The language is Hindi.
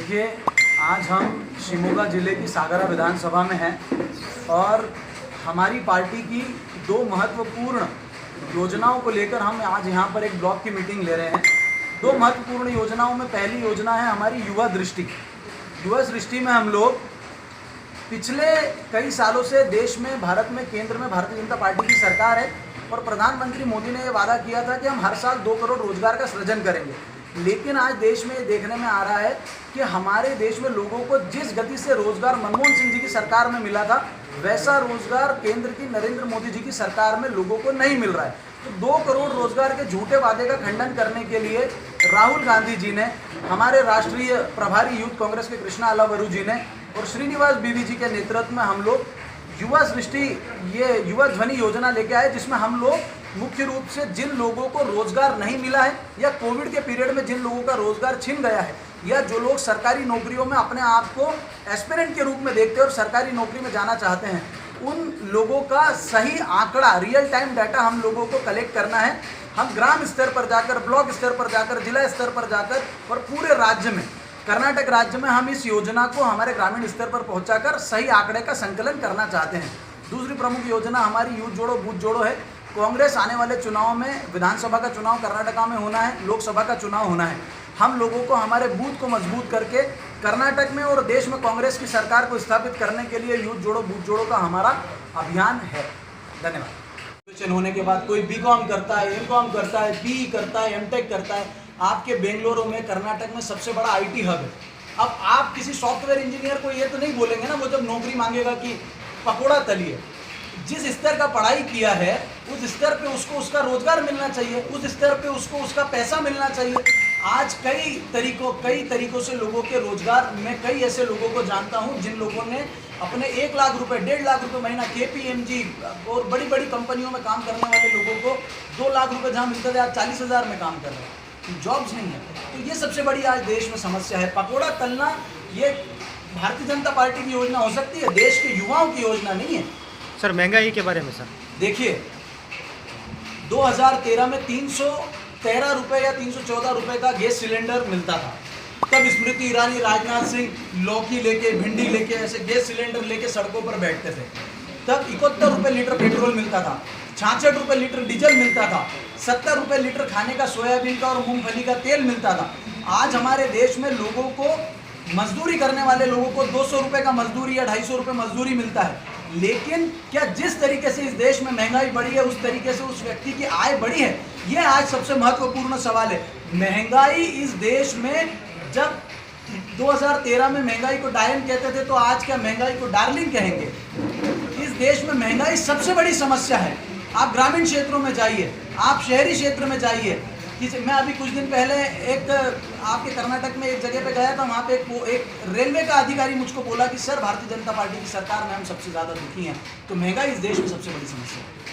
देखिए, आज हम शिमोगा जिले की सागरा विधानसभा में हैं और हमारी पार्टी की दो महत्वपूर्ण योजनाओं को लेकर हम आज यहाँ पर एक ब्लॉक की मीटिंग ले रहे हैं। दो महत्वपूर्ण योजनाओं में पहली योजना है हमारी युवा दृष्टि। युवा दृष्टि में हम लोग पिछले कई सालों से देश में, भारत में, केंद्र में भारतीय जनता पार्टी की सरकार है और प्रधानमंत्री मोदी ने ये वादा किया था कि हम हर साल 2 करोड़ रोजगार का सृजन करेंगे। लेकिन आज देश में देखने में आ रहा है कि हमारे देश में लोगों को जिस गति से रोजगार मनमोहन सिंह जी की सरकार में मिला था, वैसा रोजगार केंद्र की नरेंद्र मोदी जी की सरकार में लोगों को नहीं मिल रहा है। तो 2 करोड़ रोजगार के झूठे वादे का खंडन करने के लिए राहुल गांधी जी ने, हमारे राष्ट्रीय प्रभारी यूथ कांग्रेस के कृष्णा अलावरू जी ने और श्रीनिवास बीवी जी के नेतृत्व में हम लोग युवा दृष्टि, ये युवा ध्वनि योजना लेके आए, जिसमें हम लोग मुख्य रूप से जिन लोगों को रोजगार नहीं मिला है या कोविड के पीरियड में जिन लोगों का रोजगार छिन गया है या जो लोग सरकारी नौकरियों में अपने आप को एस्पिरेंट के रूप में देखते हैं और सरकारी नौकरी में जाना चाहते हैं, उन लोगों का सही आंकड़ा, रियल टाइम डाटा हम लोगों को कलेक्ट करना है। हम ग्राम स्तर पर जाकर, ब्लॉक स्तर पर जाकर, जिला स्तर पर जाकर और पूरे राज्य में, कर्नाटक राज्य में हम इस योजना को हमारे ग्रामीण स्तर पर पहुंचाकर सही आंकड़े का संकलन करना चाहते हैं। दूसरी प्रमुख योजना हमारी यूथ जोड़ो बूथ जोड़ो है। कांग्रेस आने वाले चुनाव में, विधानसभा का चुनाव कर्नाटका में होना है, लोकसभा का चुनाव होना है। हम लोगों को हमारे बूथ को मजबूत करके कर्नाटक में और देश में कांग्रेस की सरकार को स्थापित करने के लिए यूथ जोड़ो बूथ जोड़ो का हमारा अभियान है। धन्यवाद। ग्रेजुएशन होने के बाद कोई बीकॉम करता है, एमकॉम करता है, बीई करता है, एमटेक करता है। आपके बेंगलुरु में, कर्नाटक में सबसे बड़ा आईटी हब है। अब आप किसी सॉफ्टवेयर इंजीनियर को ये तो नहीं बोलेंगे ना, वो जब नौकरी मांगेगा कि पकौड़ा तलिए। जिस स्तर का पढ़ाई किया है उस स्तर पे उसको उसका रोजगार मिलना चाहिए, उस स्तर पे उसको उसका पैसा मिलना चाहिए। आज कई तरीकों से लोगों के रोजगार, मैं कई ऐसे लोगों को जानता हूं जिन लोगों ने अपने 1 लाख रुपए, 1.5 लाख रुपए महीना KPMG और बड़ी बड़ी कंपनियों में काम करने वाले लोगों को 2 लाख रुपए जहाँ मिलते थे, आज 40,000 में काम कर रहे हैं। जॉब्स नहीं है। तो ये सबसे बड़ी आज देश में समस्या है। पकौड़ा तलना ये भारतीय जनता पार्टी की योजना हो सकती है, देश के युवाओं की योजना नहीं है। सर, महंगाई के बारे में सर देखिए, 2013 में 313 रुपए या 314 रुपए का गैस सिलेंडर मिलता था। तब स्मृति ईरानी, राजनाथ सिंह लौकी लेके, भिंडी लेके, ऐसे गैस सिलेंडर लेके सड़कों पर बैठते थे। तब 71 रुपए लीटर पेट्रोल मिलता था, 66 रुपए लीटर डीजल मिलता था, 70 रुपए लीटर खाने का सोयाबीन का और मूंगफली का तेल मिलता था। आज हमारे देश में लोगों को, मजदूरी करने वाले लोगों को 200 रुपए का मजदूरी या 250 रुपए मजदूरी मिलता है। लेकिन क्या जिस तरीके से इस देश में महंगाई बढ़ी है उस तरीके से उस व्यक्ति की आय बढ़ी है? यह आज सबसे महत्वपूर्ण सवाल है। महंगाई इस देश में, जब 2013 में महंगाई को डायन कहते थे, तो आज क्या महंगाई को डार्लिंग कहेंगे? इस देश में महंगाई सबसे बड़ी समस्या है। आप ग्रामीण क्षेत्रों में जाइए, आप शहरी क्षेत्र में जाइए। मैं अभी कुछ दिन पहले एक आपके कर्नाटक में एक जगह पे गया था, वहाँ पे एक रेलवे का अधिकारी मुझको बोला कि सर, भारतीय जनता पार्टी की सरकार में हम सबसे ज़्यादा दुखी हैं। तो महंगाई इस देश में सबसे बड़ी समस्या है।